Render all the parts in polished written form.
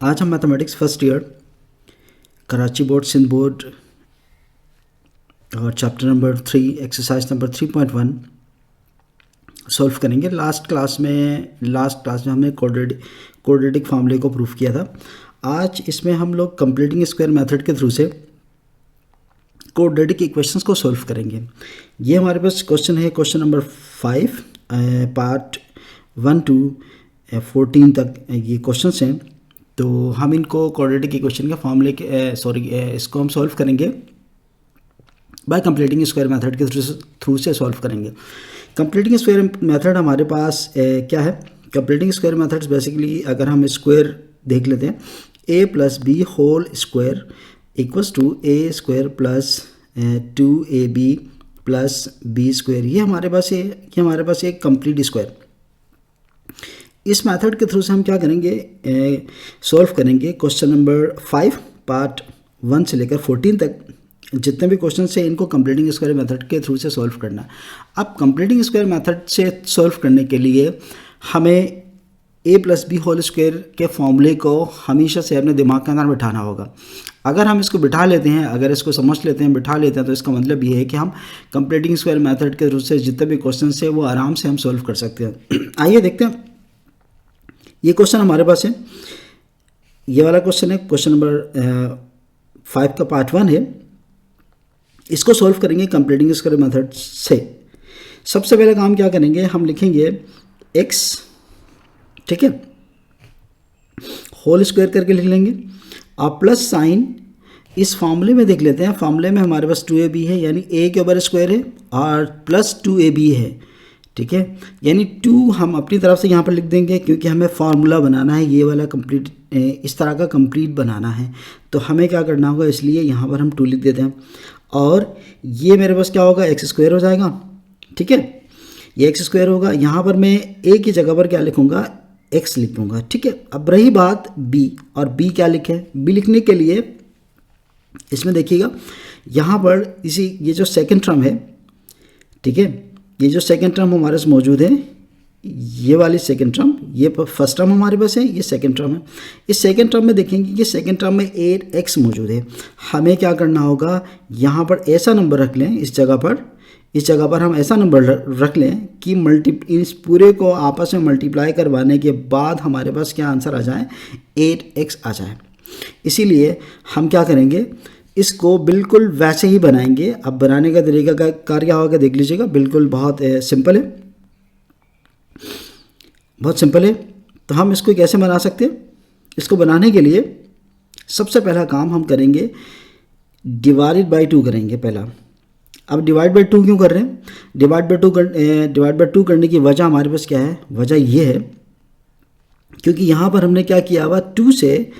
आज हम mathematics first year Karachi board, Sindh board और chapter number 3 exercise number 3.1 solve करेंगे। लास्ट क्लास में हमने क्वाड्रेटिक फार्मूले को प्रूफ किया था। आज इसमें हम लोग कंप्लीटिंग स्क्वायर मेथड के थ्रू से क्वाड्रेटिक इक्वेशंस को सॉल्व करेंगे। ये हमारे पास क्वेश्चन है, क्वेश्चन नंबर 5 पार्ट 1 to 14 तक ये क्वेश्चंस हैं। तो हम इनको क्वाड्रेटिक इक्वेशन के फॉर्मूले के इसको हम सॉल्व करेंगे बाय कंप्लीटिंग स्क्वायर मेथड के थ्रू से सॉल्व करेंगे। कंप्लीटिंग स्क्वायर मेथड हमारे पास क्या है? कंप्लीटिंग स्क्वायर मेथड्स बेसिकली अगर हम स्क्वायर देख लेते हैं, a plus B whole square equals to a square plus 2ab plus B square. ये हमारे पास एक कंप्लीट स्क्वायर। इस मेथड के थ्रू से हम क्या करेंगे? सॉल्व करेंगे क्वेश्चन नंबर 5 पार्ट 1 से लेकर 14 तक जितने भी क्वेश्चन हैं इनको कंप्लीटिंग स्क्वायर मेथड के थ्रू से सॉल्व करना। अब कंप्लीटिंग स्क्वायर मेथड से सॉल्व करने के लिए हमें a plus B whole square के फॉर्मूले को हमेशा से अपने दिमाग के अंदर बिठाना होगा। अगर हम इसको बिठा लेते हैं, अगर इसको समझ लेते हैं, बिठा लेते हैं, तो इसका मतलब ये है कि हम कंप्लीटिंग स्क्वायर मेथड के थ्रू से जितने भी क्वेश्चन हैं वो आराम से हम सॉल्व कर सकते हैं। आइए देखते हैं। ये क्वेश्चन हमारे पास है, ये वाला क्वेश्चन है, क्वेश्चन नंबर 5 का पार्ट 1 है। इसको सॉल्व करेंगे कंप्लीटिंग स्क्वायर मेथड से। सबसे पहले काम क्या करेंगे? हम लिखेंगे x, ठीक है, होल स्क्वायर करके लिख लेंगे और प्लस साइन इस फॉर्मूले में देख लेते हैं। फॉर्मूले में हमारे पास 2ab है, यानी a के ऊपर स्क्वायर है और प्लस 2ab है, ठीक है, यानी 2 हम अपनी तरफ से यहाँ पर लिख देंगे क्योंकि हमें फार्मूला बनाना है, ये वाला कंप्लीट इस तरह का कंप्लीट बनाना है। तो हमें क्या करना होगा, इसलिए यहाँ पर हम 2 लिख देते हैं और ये मेरे पास क्या होगा, एक्स स्क्वायर हो जाएगा, ठीक है, ये एक्स स्क्वायर होगा। यहाँ पर मैं a की जगह पर क्या लिखूँगा, x लिखूँगा, ठीक है। अब रही बात b, और b क्या लिखें? b लिखने के लिए इसमें देखिएगा यहाँ पर ये जो सेकंड टर्म है, ठीक है, ये जो सेकंड टर्म हमारे पास मौजूद है, ये वाली सेकंड टर्म, ये फर्स्ट टर्म हमारे पास है, ये सेकंड टर्म है। इस सेकंड टर्म में देखेंगे कि सेकंड टर्म में 8x मौजूद है। हमें क्या करना होगा, यहाँ पर ऐसा नंबर रख लें, इस जगह पर हम ऐसा नंबर रख लें कि इस पूरे को आपस में मल्टीप्लाई करवाने के बाद हमारे पास क्या आंसर आ जाए, 8x आ जाए। इसीलिए हम क्या करेंगे, इसको बिल्कुल वैसे ही बनाएंगे। अब बनाने का तरीका का क्या होगा देख लीजिएगा, बिल्कुल बहुत सिंपल है, बहुत सिंपल है। तो हम इसको कैसे बना सकते हैं? इसको बनाने के लिए सबसे पहला काम हम करेंगे, डिवाइडेड बाई 2 करेंगे पहला। अब डिवाइड बाई 2 क्यों कर रहे हैं? डिवाइड बाई 2 करने की वजह हमारे पास क्या है? वजह ये है क्योंकि यहाँ पर हमने क्या किया हुआ, 2 से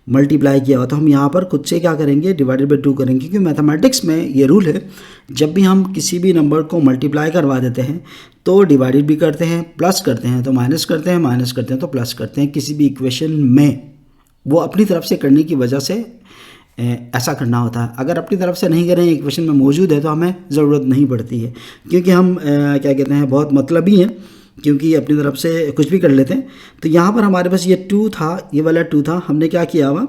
मल्टीप्लाई किया हुआ, तो हम यहाँ पर खुद से क्या करेंगे, डिवाइडेड बाई 2 करेंगे। क्योंकि मैथमेटिक्स में ये रूल है, जब भी हम किसी भी नंबर को मल्टीप्लाई करवा देते हैं तो डिवाइडेड भी करते हैं, प्लस करते हैं तो माइनस करते हैं, माइनस करते हैं तो प्लस करते हैं। किसी भी इक्वेशन में वो अपनी तरफ से करने की वजह से ऐसा करना होता है। अगर अपनी तरफ से नहीं करें, इक्वेशन में मौजूद है, तो हमें ज़रूरत नहीं पड़ती है, क्योंकि हम क्या कहते हैं, बहुत मतलबी हैं, क्योंकि अपनी तरफ से कुछ भी कर लेते हैं। तो यहाँ पर हमारे पास ये 2 था, ये वाला 2 था, हमने क्या किया हुआ,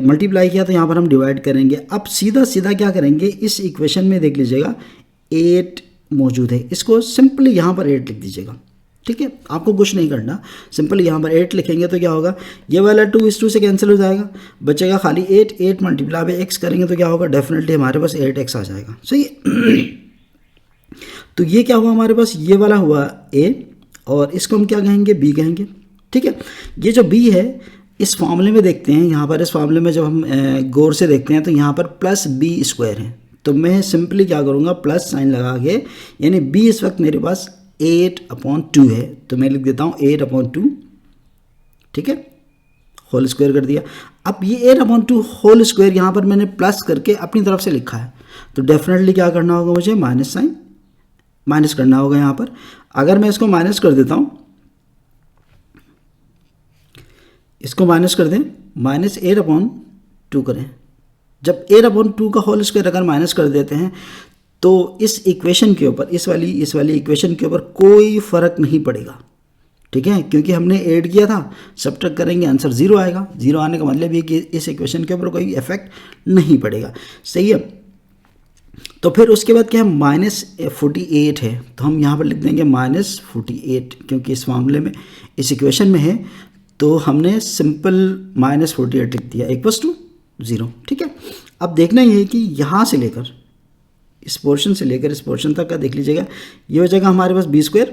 मल्टीप्लाई किया, तो यहाँ पर हम डिवाइड करेंगे। अब सीधा क्या करेंगे, इस इक्वेशन में देख लीजिएगा 8 मौजूद है, इसको सिंपली यहाँ पर 8 लिख दीजिएगा, ठीक है, आपको कुछ नहीं करना, सिंपल यहाँ पर 8 लिखेंगे तो क्या होगा, ये वाला 2 इस 2 से कैंसिल हो जाएगा, बचेगा खाली 8 मल्टीप्लाई बाई x करेंगे तो क्या होगा, डेफिनेटली हमारे पास 8x आ जाएगा, सही है। तो ये क्या हुआ हमारे पास, ये वाला हुआ a और इसको हम क्या कहेंगे, b कहेंगे, ठीक है। ये जो b है, इस फॉर्मूले में देखते हैं, यहाँ पर इस फॉर्मूले में जब हम गौर से देखते हैं तो यहाँ पर प्लस b स्क्वायर है, तो मैं सिंपली क्या करूँगा, प्लस साइन लगा के, यानी b इस वक्त मेरे पास 8/2 है, तो मैं लिख देता हूँ 8/2, ठीक है, होल स्क्वायर कर दिया। अब ये 8/2 होल स्क्वायर यहाँ पर मैंने प्लस करके अपनी तरफ से लिखा है, तो डेफिनेटली क्या करना होगा मुझे, माइनस साइन माइनस करना होगा यहाँ पर। अगर मैं इसको माइनस कर देता हूँ, इसको माइनस कर दें, -8/2 करें, जब 8/2 का होल स्क्वायर अगर माइनस कर देते हैं तो इस इक्वेशन के ऊपर, इस वाली इक्वेशन के ऊपर कोई फ़र्क नहीं पड़ेगा, ठीक है, क्योंकि हमने ऐड किया था, सब्ट्रैक्ट करेंगे आंसर 0 आएगा। 0 आने का मतलब ये कि इस इक्वेशन के ऊपर कोई इफेक्ट नहीं पड़ेगा। सही है। तो फिर उसके बाद क्या है, -48 है, तो हम यहाँ पर लिख देंगे -48, क्योंकि इस मामले में इस इक्वेशन में है, तो हमने सिंपल -48 लिख दिया इक्वल्स टू 0। ठीक है। अब देखना ये है कि यहाँ से लेकर इस पोर्शन से लेकर इस पोर्शन तक का देख लीजिएगा, ये हो जाएगा हमारे पास b²।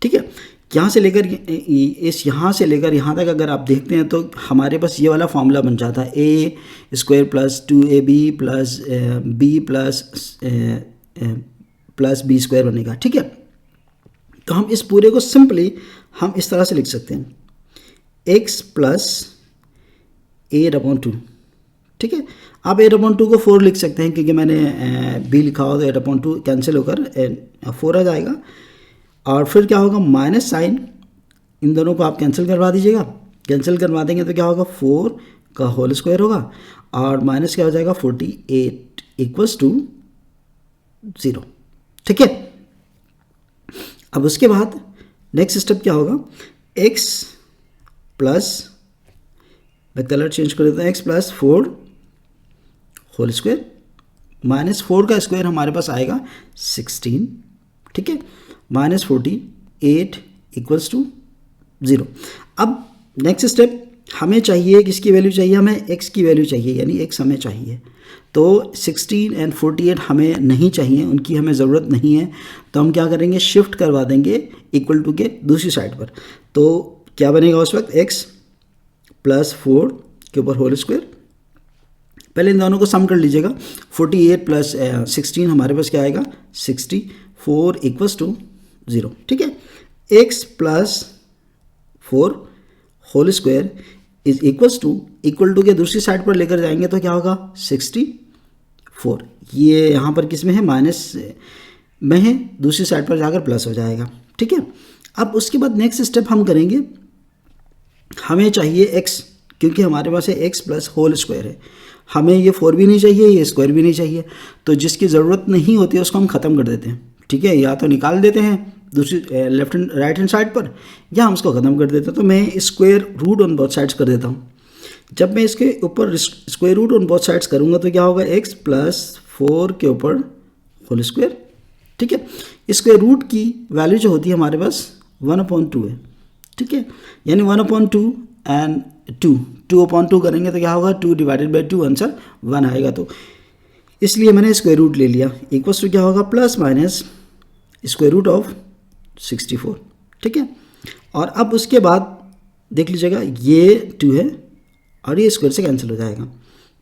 ठीक है। यहाँ से लेकर इस यहाँ से लेकर यहाँ तक अगर आप देखते हैं तो हमारे पास ये वाला फॉर्मूला बन जाता है a² + 2ab + b + b² बनेगा। ठीक है। तो हम इस पूरे को सिंपली हम इस तरह से लिख सकते हैं, x + a/2। ठीक है। आप a/2 को 4 लिख सकते हैं, क्योंकि मैंने b लिखा होगा, तो a/2 कैंसिल होकर 4 आ जाएगा। और फिर क्या होगा, माइनस साइन, इन दोनों को आप कैंसिल करवा दीजिएगा। कैंसिल करवा देंगे तो क्या होगा, 4 का होल स्क्वायर होगा, और माइनस क्या हो जाएगा 48 इक्वल्स टू 0। ठीक है। अब उसके बाद नेक्स्ट स्टेप क्या होगा, x प्लस, मैं कलर चेंज कर देता हूँ, x + 4 होल स्क्वायर माइनस 4 का स्क्वायर हमारे पास आएगा 16। ठीक है। -48 इक्वल्स टू 0। अब नेक्स्ट स्टेप हमें चाहिए, किसकी वैल्यू चाहिए, हमें x की वैल्यू चाहिए, यानी x हमें चाहिए। तो 16 और 48 हमें नहीं चाहिए, उनकी हमें ज़रूरत नहीं है। तो हम क्या करेंगे, शिफ्ट करवा देंगे इक्वल टू के दूसरी साइड पर। तो क्या बनेगा उस वक्त, x + 4 के ऊपर होल स्क्वायर। पहले इन दोनों को सम कर लीजिएगा, 48 + 16 हमारे पास क्या आएगा, 64 इक्वल्स टू 0। ठीक है। x + 4 whole square is equal to के दूसरी साइड पर लेकर जाएंगे तो क्या होगा, 64। ये यहाँ पर किस में है, माइनस में है, दूसरी साइड पर जाकर प्लस हो जाएगा। ठीक है। अब उसके बाद नेक्स्ट स्टेप हम करेंगे, हमें चाहिए x, क्योंकि हमारे पास है x + होल स्क्वायर है, हमें ये 4 भी नहीं चाहिए, ये स्क्वायर भी नहीं चाहिए। तो जिसकी ज़रूरत नहीं होती है उसको हम ख़त्म कर देते हैं। ठीक है। या तो निकाल देते हैं दूसरी left hand right hand side पर, या हम उसको ख़त्म कर देते हैं। तो मैं square root on both sides कर देता हूँ। जब मैं इसके ऊपर square root on both sides करूँगा तो क्या होगा, x + 4 के ऊपर होल स्क्वायर। ठीक है। स्क्वायर रूट की वैल्यू जो होती है हमारे पास 1/2 है। ठीक है। यानी 1/2 एंड 2/2 करेंगे तो क्या होगा, 2/2 आंसर 1 आएगा। तो इसलिए मैंने स्क्वायर रूट ले लिया, इक्वल्स टू क्या होगा, ± स्क्वायर रूट ऑफ 64। ठीक है। और अब उसके बाद देख लीजिएगा, ये 2 है और ये स्क्वायर से कैंसिल हो जाएगा।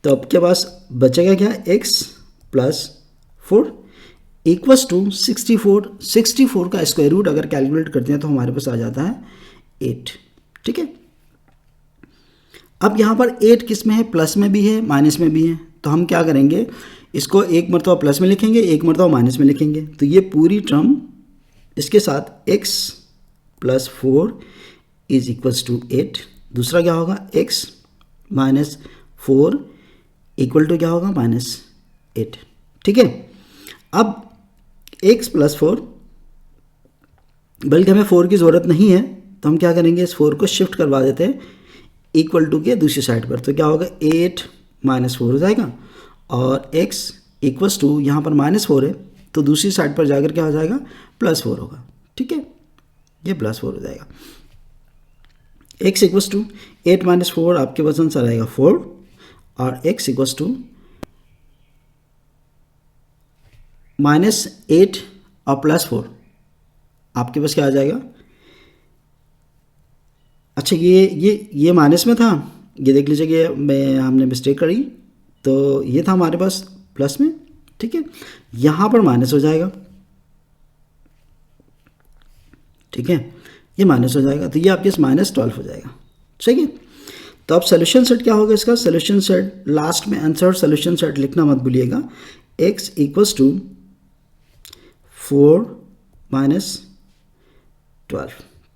तो आपके पास बचेगा क्या, x + 4 इक्वल्स टू 64। 64 का स्क्वायर रूट अगर कैलकुलेट करते हैं तो हमारे पास आ जाता है 8। ठीक है। अब यहाँ पर 8 किस में है, प्लस में भी है, माइनस में भी है। तो हम क्या करेंगे, इसको एक मरतबा प्लस में लिखेंगे, एक मरतबा माइनस में लिखेंगे। तो ये पूरी टर्म इसके साथ x + 4 इज इक्वल्स टू 8। दूसरा क्या होगा, x - 4 इक्वल टू क्या होगा, -8। ठीक है। अब x + 4, बल्कि हमें 4 की ज़रूरत नहीं है, तो हम क्या करेंगे, इस 4 को शिफ्ट करवा देते हैं इक्वल टू के दूसरी साइड पर। तो क्या होगा, 8 - 4 हो जाएगा, और x इक्वल्स टू, यहाँ पर -4 है तो दूसरी साइड पर जाकर क्या हो जाएगा, +4 होगा। ठीक है। ये +4 हो जाएगा। x इक्वल्स टू 8 - 4, आपके पास आंसर आएगा 4, और x इक्वल्स टू -8 और +4 आपके पास क्या आ जाएगा। अच्छा, ये माइनस में था, ये देख लीजिए कि हमने मिस्टेक करी, तो ये था हमारे पास प्लस में। ठीक है। यहाँ पर माइनस हो जाएगा। ठीक है। ये माइनस हो जाएगा, तो ये आपके पास -12 हो जाएगा। सही है। तो अब सोल्यूशन सेट क्या होगा इसका, सोल्यूशन सेट लास्ट में आंसर सोल्यूशन सेट लिखना मत भूलिएगा। x equals to 4 - 12।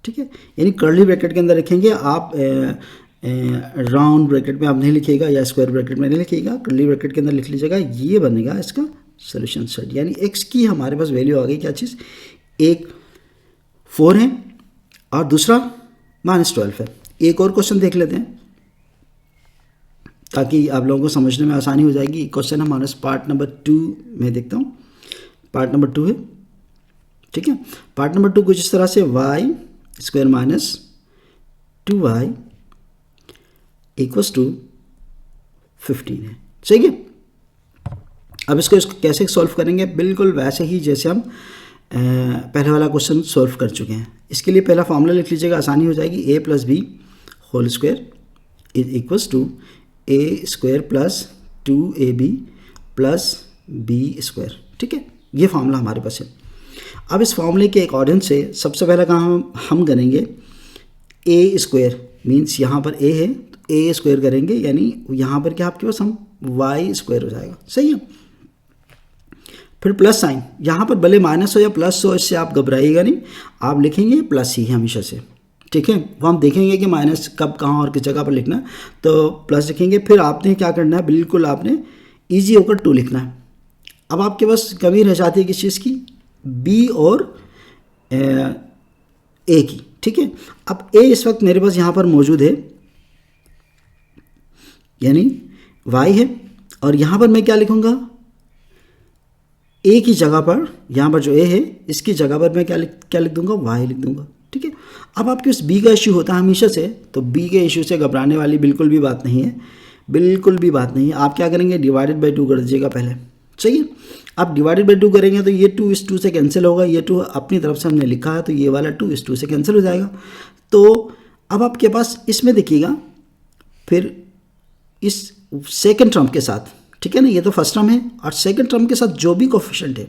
ठीक है। यानी कर्ली ब्रैकेट के अंदर लिखेंगे आप, राउंड ब्रैकेट में आप नहीं लिखिएगा या स्क्वायर ब्रैकेट में नहीं लिखिएगा, कर्ली ब्रैकेट के अंदर लिख लीजिएगा। ये बनेगा इसका सोल्यूशन सेट, यानी x की हमारे पास वैल्यू आ गई क्या चीज़, एक 4 है और दूसरा -12 है। एक और क्वेश्चन देख लेते हैं ताकि आप लोगों को समझने में आसानी हो जाएगी। क्वेश्चन हमारे पार्ट नंबर 2 में देखता हूँ, पार्ट नंबर 2 है, ठीक है। पार्ट नंबर 2 कुछ इस तरह से y² minus 2y equals to 15 है, सही है। अब इसको कैसे सॉल्व करेंगे, बिल्कुल वैसे ही जैसे हम पहले वाला क्वेश्चन सॉल्व कर चुके हैं। इसके लिए पहला फॉर्मूला लिख लीजिएगा, आसानी हो जाएगी। a + b whole square is equals to a² plus 2ab plus b², ठीक है। ये फार्मूला हमारे पास है। अब इस फार्मूले के अकॉर्डिंग से सबसे पहला काम हम करेंगे, a² मीन्स यहाँ पर a है तो a² करेंगे, यानी यहाँ पर क्या आपके पास हम y² हो जाएगा, सही है। फिर प्लस साइन, यहाँ पर भले माइनस हो या प्लस हो, इससे आप घबराइएगा नहीं, आप लिखेंगे प्लस ही हमेशा से, ठीक है। वो हम देखेंगे कि माइनस कब कहाँ और किस जगह पर लिखना है, तो प्लस लिखेंगे। फिर आपने क्या करना है, बिल्कुल आपने ईजी होकर 2 लिखना है। अब आपके पास कमी रह जाती है किस चीज़ की, b और a की, ठीक है। अब a इस वक्त मेरे पास यहाँ पर मौजूद है, यानी y है, और यहाँ पर मैं क्या लिखूँगा, a की जगह पर, यहाँ पर जो a है इसकी जगह पर मैं क्या लिख दूंगा, y लिख दूंगा, ठीक है। अब आपके उस b का इश्यू होता है हमेशा से, तो b के इश्यू से घबराने वाली बिल्कुल भी बात नहीं है, बिल्कुल भी बात नहीं है। आप क्या करेंगे, डिवाइडेड बाई 2 कर दीजिएगा पहले, सही है। आप डिवाइडेड बाई 2 करेंगे तो ये 2 इस 2 से कैंसिल होगा, ये 2 अपनी तरफ से हमने लिखा है तो ये वाला 2 इस 2 से कैंसिल हो जाएगा। तो अब आपके पास इसमें देखिएगा, फिर इस सेकेंड टर्म के साथ, ठीक है ना, ये तो फर्स्ट टर्म है, और सेकंड टर्म के साथ जो भी कोफिशिएंट है,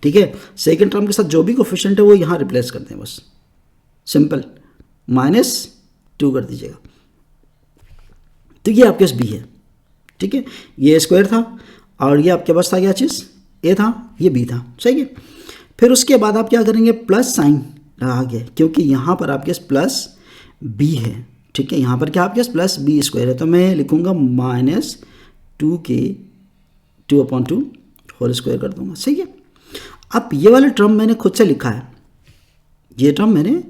ठीक है, सेकंड टर्म के साथ जो भी कोफिशिएंट है वो यहाँ रिप्लेस करते हैं, बस सिंपल, -2 कर दीजिएगा। तो ये आपके पास b है, ठीक है। ये स्क्वायर था और ये आपके पास था क्या चीज़, a था, ये b था, सही है। फिर उसके बाद आप क्या करेंगे, प्लस साइन लगा के, क्योंकि यहाँ पर आपके पास प्लस b है, ठीक है। यहाँ पर क्या आपके पास प्लस b² है, तो मैं लिखूँगा -2 होल स्क्वायर कर दूँगा, सही है। अब ये वाला टर्म मैंने खुद से लिखा है, ये टर्म मैंने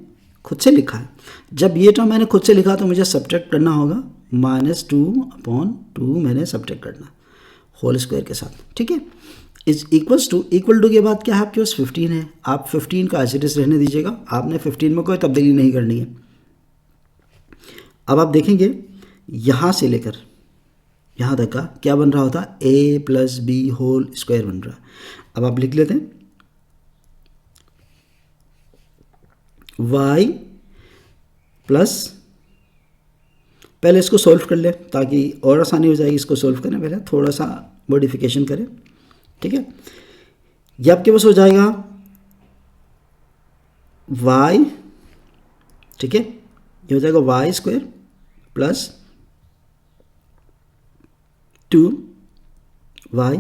खुद से लिखा है। जब ये टर्म मैंने खुद से लिखा तो मुझे सब्ट्रैक्ट करना होगा, -2/2 मैंने सब्ट्रैक्ट करना होल स्क्वायर के साथ, ठीक है। इज इक्वल टू के बाद क्या है आपके पास 15 है। आप 15 का एज इट इज रहने दीजिएगा, आपने 15 में कोई तब्दीली नहीं करनी है। अब आप देखेंगे यहाँ से लेकर यहाँ तक का क्या बन रहा होता, a + b होल स्क्वायर बन रहा है। अब आप लिख लेते हैं y प्लस, पहले इसको सॉल्व कर ले ताकि और आसानी हो जाएगी इसको सॉल्व करने, पहले थोड़ा सा मॉडिफिकेशन करें, ठीक है। ये आपके पास हो जाएगा y, ठीक है, ये हो जाएगा y² प्लस 2y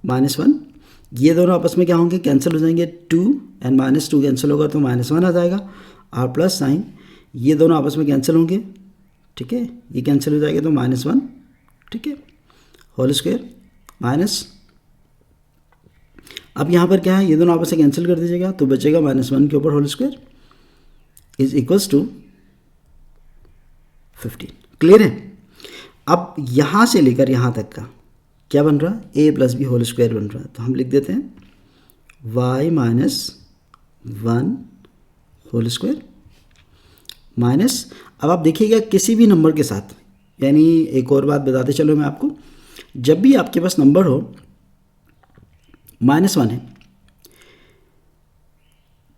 -1, ये दोनों आपस में क्या होंगे, कैंसिल हो जाएंगे, 2 एंड -2 कैंसिल होगा तो -1 आ जाएगा, और प्लस साइन, ये दोनों आपस में कैंसिल होंगे, ठीक है, ये कैंसिल हो जाएगा तो -1, ठीक है, होल स्क्वायर माइनस, अब यहाँ पर क्या है, ये दोनों आपस में कैंसिल कर दीजिएगा तो बचेगा -1 के ऊपर whole square is equals to 15, clear है। अब यहाँ से लेकर यहाँ तक का क्या बन रहा है, a + b होल स्क्वायर बन रहा है, तो हम लिख देते हैं y -1 होल स्क्वायर माइनस। अब आप देखिएगा किसी भी नंबर के साथ, यानी एक और बात बताते चलो मैं आपको, जब भी आपके पास नंबर हो -1 है,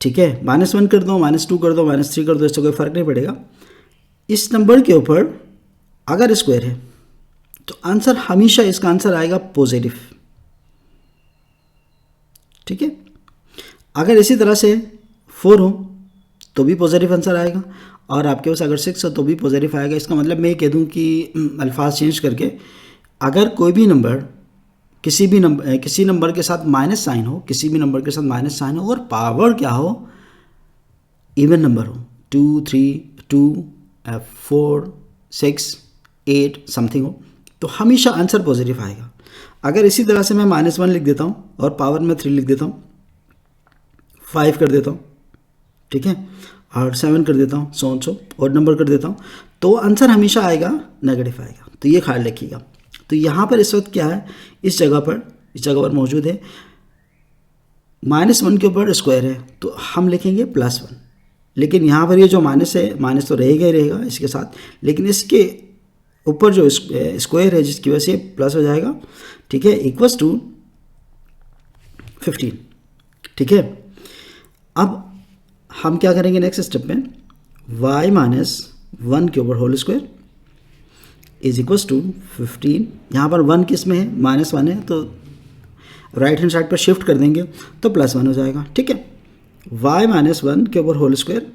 ठीक है, -1 कर दो, -2 कर दो, -3 कर दो, इससे कोई फ़र्क नहीं पड़ेगा। इस नंबर के ऊपर अगर स्क्वायर है तो आंसर हमेशा इसका आंसर आएगा पॉजिटिव, ठीक है। अगर इसी तरह से 4 हो तो भी पॉजिटिव आंसर आएगा, और आपके पास अगर 6 हो तो भी पॉजिटिव आएगा। इसका मतलब मैं कह दूं कि अल्फाज चेंज करके, अगर कोई भी नंबर किसी नंबर के साथ माइनस साइन हो, किसी भी नंबर के साथ माइनस साइन हो, और पावर क्या हो, इवन नंबर हो, 2, 3, 2, 4, 6, 8 समथिंग हो, तो हमेशा आंसर पॉजिटिव आएगा। अगर इसी तरह से मैं -1 लिख देता हूँ और पावर में 3 लिख देता हूँ, 5 कर देता हूँ, ठीक है, और 7 कर देता हूँ, सो और नंबर कर देता हूँ, तो आंसर हमेशा आएगा नेगेटिव आएगा। तो ये ख्याल रखिएगा। तो यहाँ पर इस वक्त क्या है, इस जगह पर मौजूद है -1 के ऊपर स्क्वायर है, तो हम लिखेंगे +1। लेकिन यहाँ पर ये जो माइनस है, माइनस तो रहेगा ही रहेगा इसके साथ, लेकिन इसके ऊपर जो स्क्वायर है जिसकी वजह से प्लस हो जाएगा, ठीक है, इक्वल्स टू 15, ठीक है। अब हम क्या करेंगे नेक्स्ट स्टेप में, y -1 के ऊपर whole square is equals to 15। यहाँ पर 1 किस में है, -1 है, तो राइट हैंड साइड पर शिफ्ट कर देंगे तो +1 हो जाएगा, ठीक है। y -1 के ऊपर whole square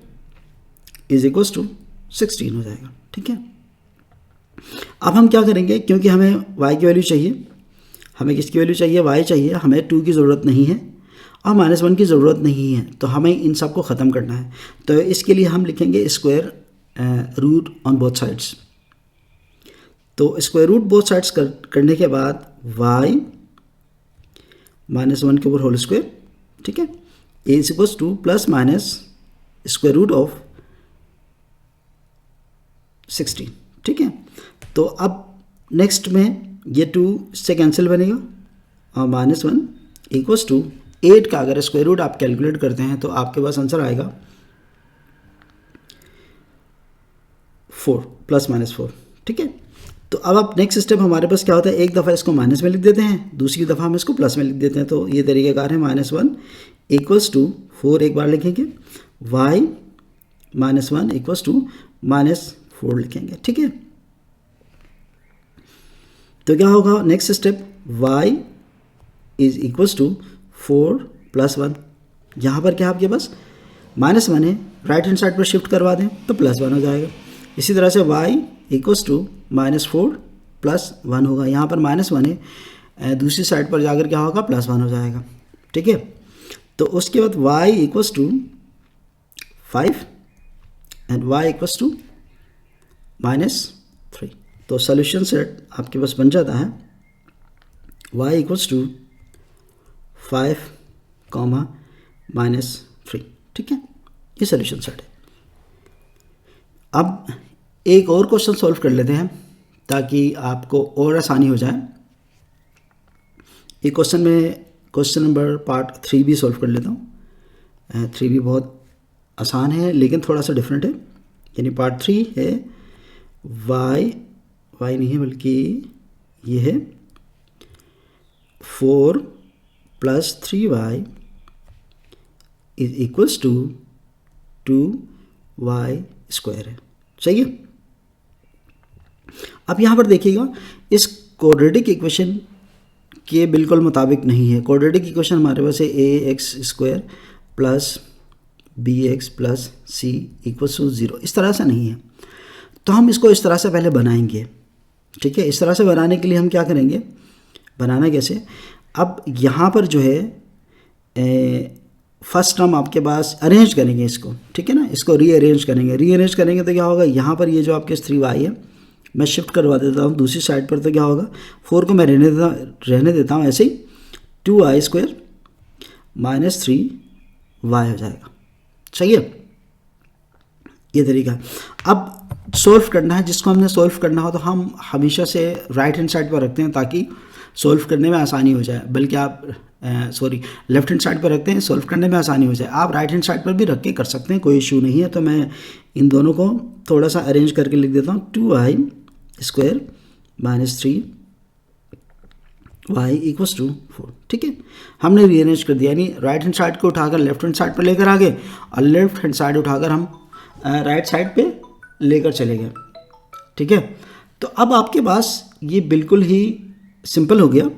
is equals to 16 हो जाएगा, ठीक है। अब हम क्या करेंगे, क्योंकि हमें y की वैल्यू चाहिए, हमें किसकी वैल्यू चाहिए, y चाहिए, हमें 2 की ज़रूरत नहीं है और -1 की ज़रूरत नहीं है, तो हमें इन सब को ख़त्म करना है। तो इसके लिए हम लिखेंगे square root on both sides. तो स्क्वायर रूट बोथ साइड्स करने के बाद y -1 के ऊपर होल स्क्वायर, ठीक है, is equals to plus minus square root of 16, ठीक है। तो अब नेक्स्ट में ये 2 से कैंसिल बनेगा और -1 इक्वल्स टू 8 का अगर स्क्वायर रूट आप कैलकुलेट करते हैं तो आपके पास आंसर आएगा 4 ±4, ठीक है। तो अब आप नेक्स्ट स्टेप हमारे पास क्या होता है, एक दफ़ा इसको माइनस में लिख देते हैं, दूसरी दफ़ा हम इसको प्लस में लिख देते हैं। तो ये तरीक़ेकार है, -1 इक्वल्स टू 4 एक बार लिखेंगे, y -1 इक्वल्स टू -4 लिखेंगे, ठीक है। तो क्या होगा next step, y is equals to 4 + 1। यहाँ पर क्या आपके पास -1 है, राइट हैंड साइड पर शिफ्ट करवा दें तो +1 हो जाएगा। इसी तरह से y इक्वल्स टू -4 + 1 होगा, यहाँ पर -1 है, दूसरी साइड पर जाकर क्या होगा, +1 हो जाएगा, ठीक है। तो उसके बाद y equals to 5 and y equals to -3। तो सोल्यूशन सेट आपके पास बन जाता है y इक्वल्स टू 5, -3, ठीक है। ये सोल्यूशन सेट है। अब एक और क्वेश्चन सॉल्व कर लेते हैं ताकि आपको और आसानी हो जाए। एक क्वेश्चन में क्वेश्चन नंबर पार्ट 3 भी सॉल्व कर लेता हूँ। 3 भी बहुत आसान है लेकिन थोड़ा सा डिफरेंट है। यानी पार्ट 3 है y नहीं है बल्कि ये है 4 + 3y is equals to 2y² है, सही है। अब यहाँ पर देखिएगा, इस क्वाड्रेटिक इक्वेशन के बिल्कुल मुताबिक नहीं है। क्वाड्रेटिक इक्वेशन हमारे पास है ax² + bx + c = 0, इस तरह से नहीं है। तो हम इसको इस तरह से पहले बनाएंगे, ठीक है। इस तरह से बनाने के लिए हम क्या करेंगे, बनाना कैसे, अब यहाँ पर जो है फर्स्ट हम आपके पास अरेंज करेंगे इसको, ठीक है ना, इसको रीअरेंज करेंगे तो क्या होगा, यहाँ पर ये जो आपके 3y है मैं शिफ्ट करवा देता हूँ दूसरी साइड पर, तो क्या होगा 4 को मैं रहने देता हूँ ऐसे ही, 2y² - 3y हो जाएगा, सही है। ये तरीका। अब सॉल्व करना है, जिसको हमने सॉल्व करना हो तो हम हमेशा से राइट हैंड साइड पर रखते हैं ताकि सॉल्व करने में आसानी हो जाए, बल्कि आप लेफ्ट हैंड साइड पर रखते हैं, सॉल्व करने में आसानी हो जाए। आप राइट हैंड साइड पर भी रख के कर सकते हैं, कोई इशू नहीं है। तो मैं इन दोनों को थोड़ा सा अरेंज करके लिख देता हूँ, 2y² - 3y = 4, ठीक है। हमने रीअरेंज कर दिया, यानी राइट हैंड साइड को उठाकर लेफ्ट हैंड साइड पर लेकर आ गए और लेफ्ट हैंड साइड उठाकर हम राइट साइड पे लेकर चले गए, ठीक है। तो अब आपके पास ये बिल्कुल ही सिंपल हो गया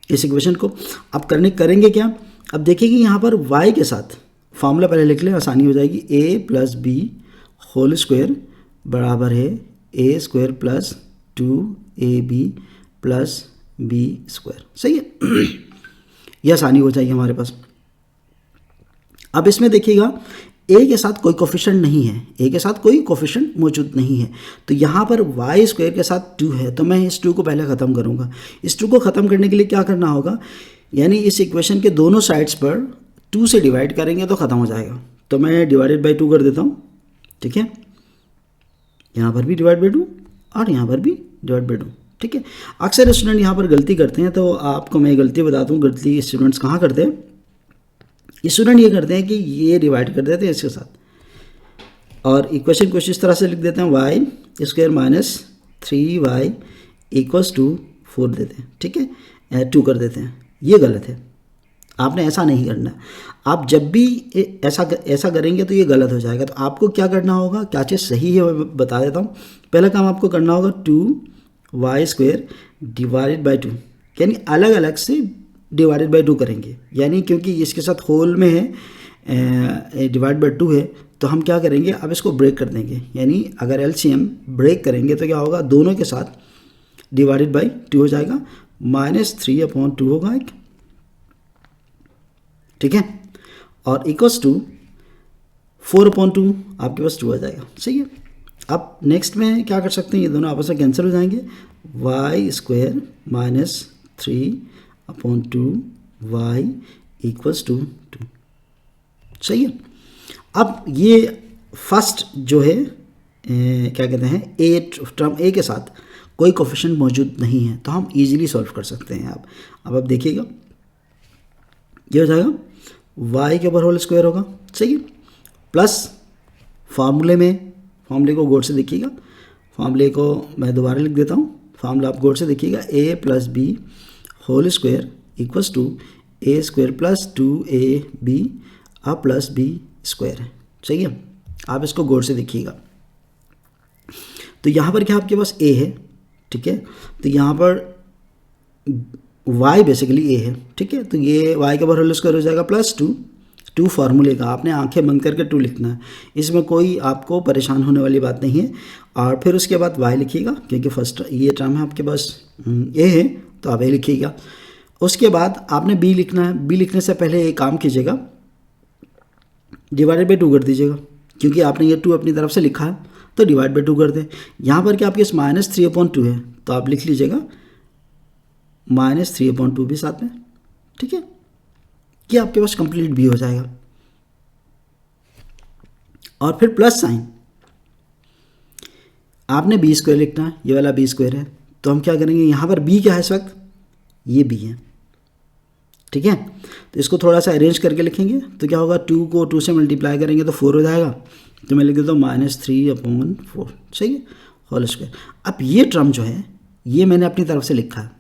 इस इक्वेशन को। अब करेंगे क्या, अब देखिए कि यहाँ पर y के साथ फार्मूला पहले लिख लें, आसानी हो जाएगी। a + b² बराबर है a² + 2ab + b², सही है। यह आसानी हो जाएगी हमारे पास। अब इसमें देखिएगा a के साथ कोई कोफिशिएंट नहीं है, a के साथ कोई कोफिशिएंट मौजूद नहीं है, तो यहाँ पर y² के साथ 2 है, तो मैं इस 2 को पहले ख़त्म करूँगा। इस 2 को ख़त्म करने के लिए क्या करना होगा, यानी इस इक्वेशन के दोनों साइड्स पर 2 से डिवाइड करेंगे तो ख़त्म हो जाएगा। तो मैं डिवाइडेड बाई 2 कर देता हूँ, ठीक है। यहाँ पर भी डिवाइड बाई 2 और यहाँ पर भी डिवाइड बाई 2, ठीक है। अक्सर स्टूडेंट यहाँ पर गलती करते हैं, तो आपको मैं गलती बताता हूँ। गलती स्टूडेंट्स कहाँ करते हैं, स्टूडेंट ये करते हैं कि ये डिवाइड कर देते हैं इसके साथ, और इक्वेशन कुछ इस तरह से लिख देते हैं, Y square minus 3y equals to 4 देते हैं, ठीक है, 2 कर देते हैं। ये गलत है, आपने ऐसा नहीं करना। आप जब भी ऐसा करेंगे तो ये गलत हो जाएगा। तो आपको क्या करना होगा, क्या चीज़ सही है मैं बता देता हूँ। पहला काम आपको करना होगा 2y स्क्वायर डिवाइडेड बाई 2, यानी अलग अलग से डिवाइडेड बाई 2 करेंगे, यानी क्योंकि इसके साथ होल में है डिवाइड बाई 2 है, तो हम क्या करेंगे, अब इसको ब्रेक कर देंगे। यानी अगर एलसीएम ब्रेक करेंगे तो क्या होगा, दोनों के साथ डिवाइडेड बाई 2 हो जाएगा, -3/2 होगा एक, ठीक है, और इक्वल्स टू 4/2 आपके पास 2 आ जाएगा, सही है। अब नेक्स्ट में क्या कर सकते हैं, ये दोनों आपस में कैंसिल हो जाएंगे, y square minus 3/2y equals to 2, सही है। अब ये फर्स्ट जो है क्या कहते हैं, टर्म ए के साथ कोई कोफिशिएंट मौजूद नहीं है, तो हम इजीली सॉल्व कर सकते हैं। अब आप देखिएगा, ये हो जाएगा y के ऊपर होल स्क्वायर होगा, सही है, प्लस फार्मूले को गौर से देखिएगा। फार्मूले को मैं दोबारा लिख देता हूँ, फार्मूला आप गौर से देखिएगा, a plus B whole square equals to a square plus 2ab plus b square है, सही है। आप इसको गौर से देखिएगा। तो यहाँ पर क्या आपके पास a है, ठीक है, तो यहाँ पर y बेसिकली a है, ठीक है। तो ये y के ऊपर होल स्क्वायर हो जाएगा प्लस 2 फार्मूले का आपने आंखें बंद करके 2 लिखना है, इसमें कोई आपको परेशान होने वाली बात नहीं है। और फिर उसके बाद y लिखिएगा, क्योंकि फर्स्ट ये टर्म है आपके पास a है, तो आप a लिखिएगा। उसके बाद आपने b लिखना है। b लिखने से पहले एक काम कीजिएगा, डिवाइडेड बाई 2 कर दीजिएगा, क्योंकि आपने ये 2 अपनी तरफ से लिखा है, तो डिवाइड बाई 2 कर दें। यहाँ पर क्या आपके -3/2 है, तो आप लिख लीजिएगा -3/2 भी साथ में, ठीक है। ये आपके पास कंप्लीट भी हो जाएगा। और फिर प्लस साइन, आपने b स्क्वायर लिखना है, ये वाला b स्क्वायर है, तो हम क्या करेंगे, यहाँ पर b क्या है इस वक्त, ये b है, ठीक है। तो इसको थोड़ा सा अरेंज करके लिखेंगे, तो क्या होगा, 2 को 2 से मल्टीप्लाई करेंगे तो 4 हो जाएगा, तो मैं लिख देता हूँ -3/4, सही है, होल स्क्वायर। अब ये टर्म जो है, ये मैंने अपनी तरफ से लिखा है,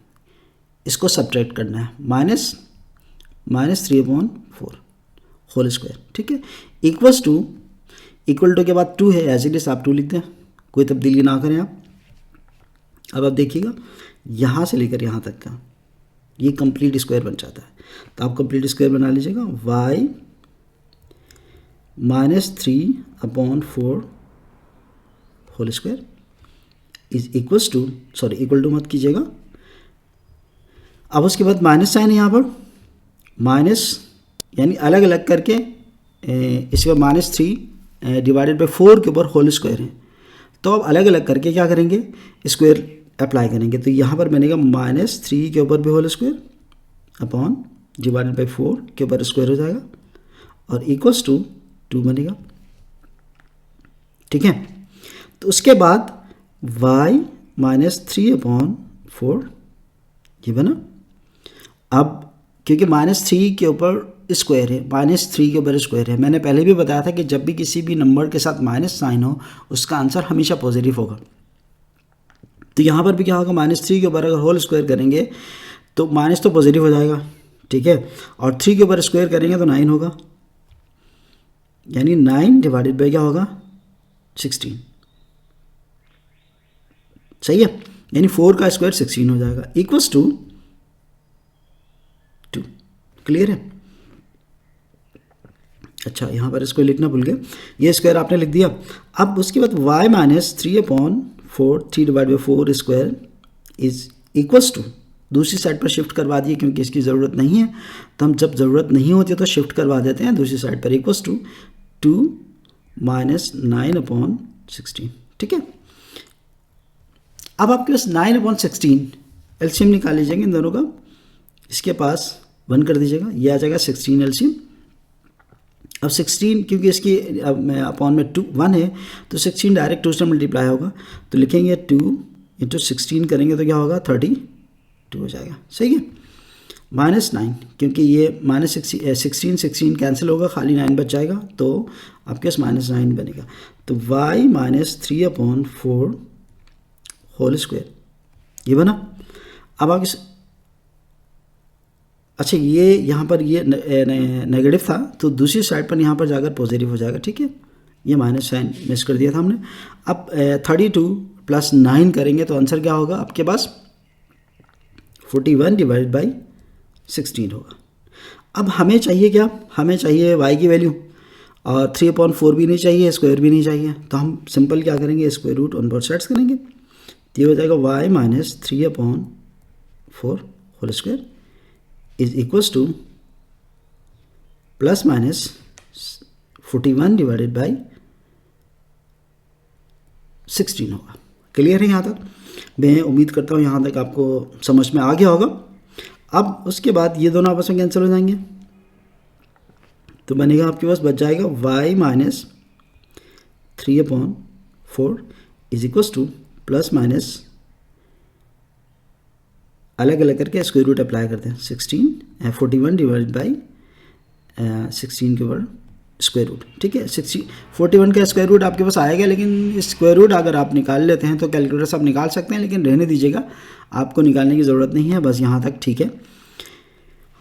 इसको सब्ट्रैक्ट करना है, -3/4 होल स्क्वायर, ठीक है, इक्वल टू के बाद 2 है, एज इट इज आप 2 लिख दें, कोई तब्दीली ना करें आप। अब आप देखिएगा, यहाँ से लेकर यहाँ तक का ये कंप्लीट स्क्वायर बन जाता है, तो आप कंप्लीट स्क्वायर बना लीजिएगा, y -3/4 whole square is equals to, sorry equal to मत कीजिएगा। अब उसके बाद माइनस साइन है यहाँ पर, माइनस यानी अलग अलग करके इसके बाद -3 डिवाइडेड बाई 4 के ऊपर होल स्क्वायर है, तो अब अलग अलग करके क्या करेंगे, स्क्वायर अप्लाई करेंगे। तो यहाँ पर बनेगा -3 के ऊपर भी whole square upon divided by 4 के ऊपर स्क्वायर हो जाएगा, और इक्वल्स टू 2 बनेगा, ठीक है। तो उसके बाद y -3/4 ये बना। अब क्योंकि -3 के ऊपर स्क्वायर है, -3 के ऊपर स्क्वायर है, मैंने पहले भी बताया था कि जब भी किसी भी नंबर के साथ माइनस साइन हो, उसका आंसर हमेशा पॉजिटिव होगा। तो यहाँ पर भी क्या होगा, -3 के ऊपर अगर होल स्क्वायर करेंगे तो माइनस तो पॉजिटिव हो जाएगा, ठीक है, और 3 के ऊपर स्क्वायर करेंगे तो 9 होगा, यानी 9 डिवाइडेड बाई क्या होगा, 16, सही है, यानी 4 का स्क्वायर 16 हो जाएगा, इक्वल्स टू 2। क्लियर है। अच्छा, यहाँ पर इसको लिखना भूल गए, ये स्क्वायर आपने लिख दिया। अब उसके बाद y -3/4 3 divide by 4 square is equals to, दूसरी साइड पर शिफ्ट करवा दिए क्योंकि इसकी ज़रूरत नहीं है, तो हम जब ज़रूरत नहीं होती तो शिफ्ट करवा देते हैं दूसरी साइड पर, इक्वल्स टू 2 -9/16, ठीक है। अब आपके पास 9/16 एलसीएम निकाल लीजिएगा इन दोनों का, इसके पास 1 कर दीजिएगा, ये आ जाएगा 16 एलसीएम। अब 16 क्योंकि इसकी अब मैं अपॉन में 1 है तो 16 डायरेक्ट 2 से मल्टीप्लाई होगा, तो लिखेंगे 2 इंटू 16 करेंगे तो क्या होगा 32 हो जाएगा, सही है। -9 क्योंकि ये -16 कैंसिल होगा, खाली 9 बच जाएगा, तो आपके पास -9 बनेगा। तो y -3/4 होल स्क्वायर ये बना। अब आगे अच्छा ये यहाँ पर ये नेगेटिव था तो दूसरी साइड पर यहाँ पर जाकर पॉजिटिव हो जाएगा, ठीक है। ये माइनस साइन मिस कर दिया था हमने। अब 32 + 9 करेंगे तो आंसर क्या होगा आपके पास 41 / 16 होगा। अब हमें चाहिए क्या, हमें चाहिए y की वैल्यू, और 3/4 भी नहीं चाहिए, स्क्वायर भी नहीं चाहिए, तो हम सिंपल क्या करेंगे square root on both sides करेंगे। तो ये हो जाएगा y - 3/4 whole square is equals to ±41 / 16 होगा। क्लियर है यहाँ तक? मैं उम्मीद करता हूँ यहाँ तक आपको समझ में आ गया होगा। अब उसके बाद ये दोनों आपस में कैंसिल हो जाएंगे तो बनेगा आपके पास बच जाएगा y - 3/4 इज इक्वल्स टू ± अलग अलग करके स्क्वायर रूट अप्लाई करते हैं 41 / 16 के ऊपर स्क्वायर रूट, ठीक है। 41 का स्क्वायर रूट आपके पास आएगा, लेकिन स्क्वायर रूट अगर आप निकाल लेते हैं तो कैलकुलेटर से आप निकाल सकते हैं, लेकिन रहने दीजिएगा, आपको निकालने की ज़रूरत नहीं है, बस यहाँ तक, ठीक है।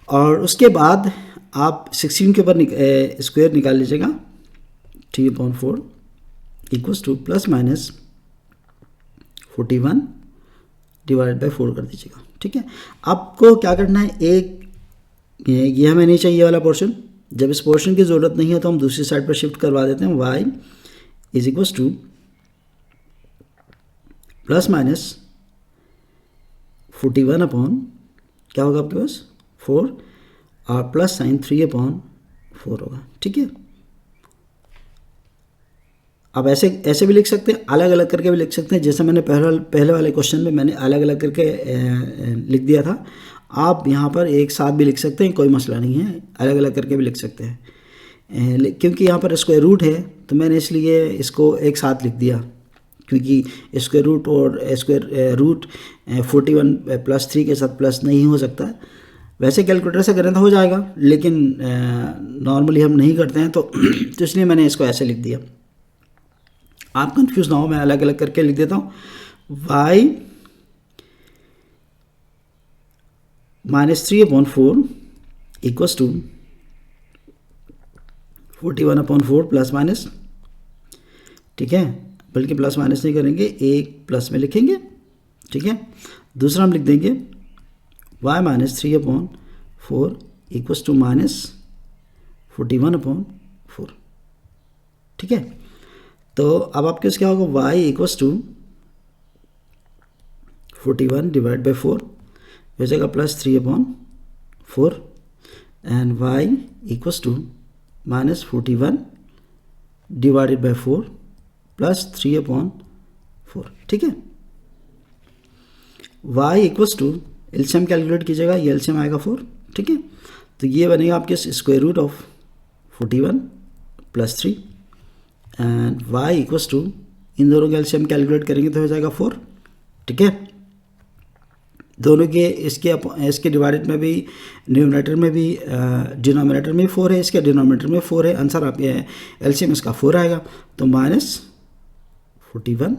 और उसके बाद आप 16 के ऊपर स्क्वायर निकाल लीजिएगा 3/4 इक्वल्स टू ± 41 / 4 कर दीजिएगा, ठीक है। आपको क्या करना है, एक ये हमें नहीं चाहिए वाला पोर्शन, जब इस पोर्शन की ज़रूरत नहीं है तो हम दूसरी साइड पर शिफ्ट करवा देते हैं। y is equals to ±41 upon क्या होगा आपके पास 4 और प्लस साइन 3/4 होगा, ठीक है। अब ऐसे भी लिख सकते हैं, अलग अलग करके भी लिख सकते हैं, जैसे मैंने पहले वाले क्वेश्चन में मैंने अलग अलग करके लिख दिया था। आप यहाँ पर एक साथ भी लिख सकते हैं, कोई मसला नहीं है, अलग अलग करके भी लिख सकते हैं। क्योंकि यहाँ पर स्क्वायर रूट है तो मैंने इसलिए इसको एक साथ लिख दिया, क्योंकि स्क्वायर रूट और स्क्वायर रूट 41 + 3 के साथ प्लस नहीं हो सकता। वैसे कैलकुलेटर से करें तो हो जाएगा, लेकिन नॉर्मली हम नहीं करते हैं तो इसलिए मैंने इसको ऐसे लिख दिया। आप कंफ्यूज ना हो, मैं अलग अलग करके लिख देता हूँ। y - 3/4 इक्वल्स टू 41/4 ±, ठीक है, बल्कि प्लस माइनस नहीं करेंगे, एक प्लस में लिखेंगे, ठीक है। दूसरा हम लिख देंगे y - 3/4 इक्वल्स टू -41/4, ठीक है। तो अब आपके पास क्या होगा, y इक्वल्स टू 41 / 4 हो जाएगा +3/4 एंड y इक्वल्स टू -41 / 4 +3/4, ठीक है। y equals to LCM calculate कीजिएगा, ये एलसीएम आएगा 4, ठीक है। तो ये बनेगा आपके square root of 41 + 3 and y equals to इन दोनों के एलसीएम कैलकुलेट करेंगे तो हो जाएगा 4, ठीक है। दोनों के इसके डिवाइडेड में भी, न्यूमरेटर में भी, डिनोमिनेटर में 4 है, इसके डिनोमिनेटर में 4 है, आंसर आप एलसीएम इसका 4 आएगा, तो -41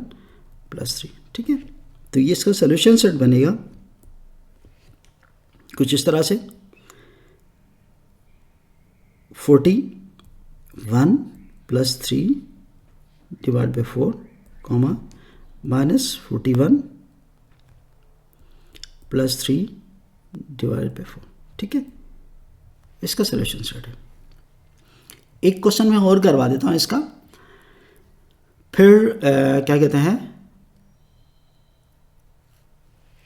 + 3, ठीक है। तो ये इसका सोल्यूशन सेट बनेगा कुछ इस तरह से 41 + 3 / 4, -41 + 3 / 4, ठीक है। इसका सोल्यूशन सेट है। एक क्वेश्चन मैं और करवा देता हूँ इसका, फिर क्या कहते हैं